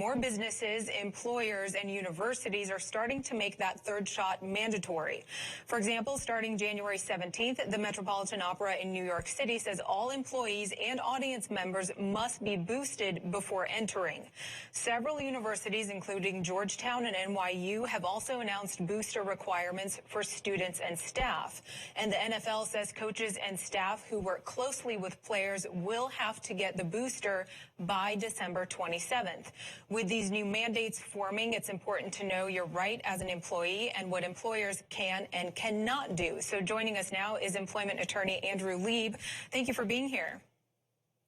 more businesses, employers, and universities are starting to make that third shot mandatory. For example, starting January 17th, the Metropolitan Opera in New York City says all employees and audience members must be boosted before entering. Several universities, including Georgetown and NYU, have also announced booster requirements for students and staff. And the NFL says coaches and staff who work closely with players will have to get the booster by December 27th. With these new mandates forming, it's important to know your right as an employee and what employers can and cannot do. So joining us now is employment attorney Andrew Lieb. Thank you for being here.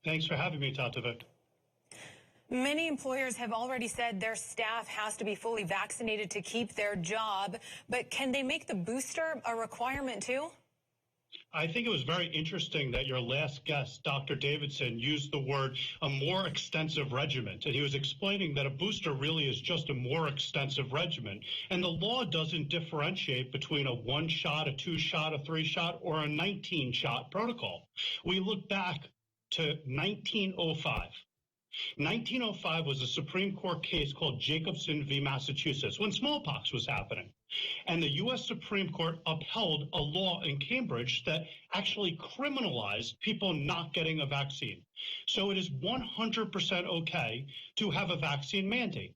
Thanks for having me, Tatovik. Many employers have already said their staff has to be fully vaccinated to keep their job, but can they make the booster a requirement too? I think it was very interesting that your last guest, Dr. Davidson, used the word a more extensive regimen. And he was explaining that a booster really is just a more extensive regimen. And the law doesn't differentiate between a 1-shot, a 2-shot, a 3-shot, or a 19-shot protocol. We look back to 1905. 1905 was a Supreme Court case called Jacobson v. Massachusetts when smallpox was happening. And the U.S. Supreme Court upheld a law in Cambridge that actually criminalized people not getting a vaccine. So it is 100% okay to have a vaccine mandate.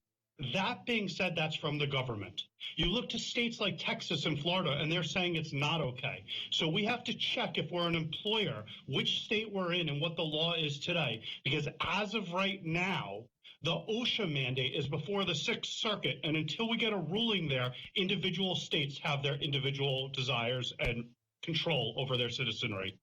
That being said, that's from the government. You look to states like Texas and Florida, and they're saying it's not okay. So we have to check if we're an employer, which state we're in and what the law is today. Because as of right now, the OSHA mandate is before the Sixth Circuit. And until we get a ruling there, individual states have their individual desires and control over their citizenry.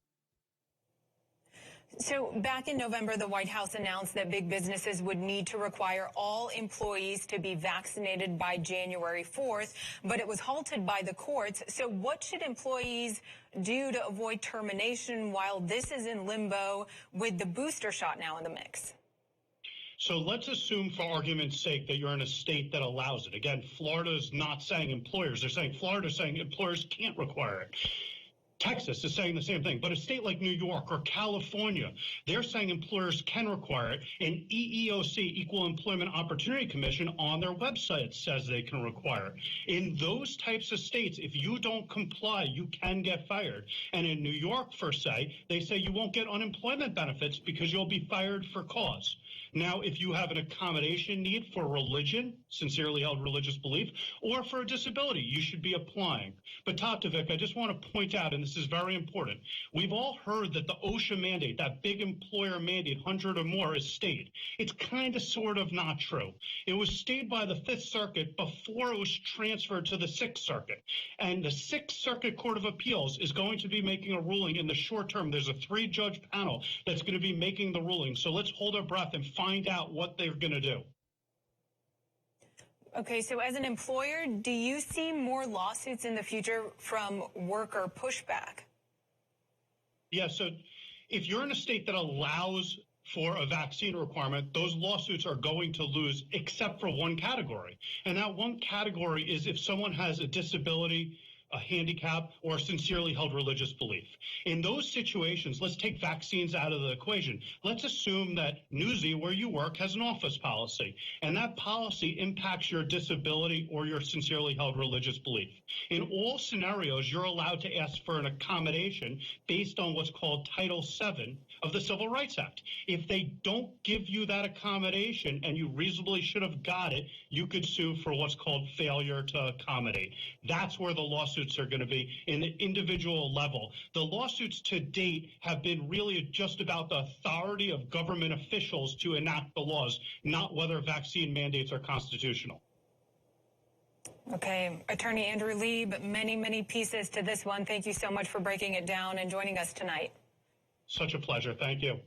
So back in November, the White House announced that big businesses would need to require all employees to be vaccinated by January 4th, but it was halted by the courts. So what should employees do to avoid termination while this is in limbo with the booster shot now in the mix? So let's assume, for argument's sake, that you're in a state that allows it. Again, Florida is not saying employers. They're saying Florida is saying employers can't require it. Texas is saying the same thing, but a state like New York or California, they're saying employers can require it, and EEOC, Equal Employment Opportunity Commission, on their website says they can require it. In those types of states, if you don't comply, you can get fired. And in New York, for say, they say you won't get unemployment benefits because you'll be fired for cause. Now, if you have an accommodation need for religion, sincerely held religious belief, or for a disability, you should be applying. But Tatovik, I just want to point out, and this is very important, we've all heard that the OSHA mandate, that big employer mandate, 100 or more, is stayed. It's kind of sort of not true. It was stayed by the Fifth Circuit before it was transferred to the Sixth Circuit. And the Sixth Circuit Court of Appeals is going to be making a ruling in the short term. There's a 3-judge panel that's going to be making the ruling. So let's hold our breath and find out what they're going to do. Okay, so as an employer, do you see more lawsuits in the future from worker pushback? Yeah, so if you're in a state that allows for a vaccine requirement, those lawsuits are going to lose except for one category. And that one category is if someone has a disability, a handicap, or a sincerely held religious belief. In those situations, let's take vaccines out of the equation. Let's assume that Newsy, where you work, has an office policy, and that policy impacts your disability or your sincerely held religious belief. In all scenarios, you're allowed to ask for an accommodation based on what's called Title VII of the Civil Rights Act. If they don't give you that accommodation and you reasonably should have got it, you could sue for what's called failure to accommodate. That's where the lawsuits are going to be in the individual level. The lawsuits to date have been really just about the authority of government officials to enact the laws, not whether vaccine mandates are constitutional. Okay, Attorney Andrew Lieb, many pieces to this one. Thank you so much for breaking it down and joining us tonight. Such a pleasure. Thank you.